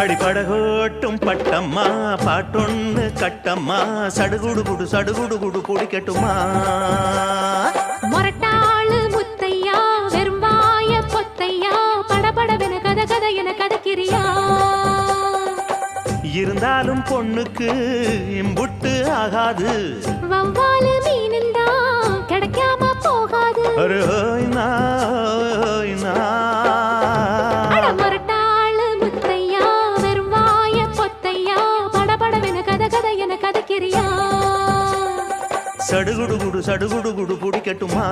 அடிபடகோட்டும் பட்டம்மா பாட்டொன்னு கட்டம்மா சடுகுடு குடு சடுகுடு குடு பிடிக்கட்டுமா மொரட்டாளு முத்தையா வெறும்பாய பொத்தையா படபடவென கத கத என கதக்கிறியா இருந்தாலும் பொண்ணுக்கு இம்புட்டு ஆகாது வவ்வாலு மீனுந்தா கிடைக்காம போகாது அட மொரட்டாளு முத்தையா வெறும்பாய பொத்தையா படபடவென கத கத என கதக்கிறியா சடுகுடு குடு பிடிக்கட்டுமா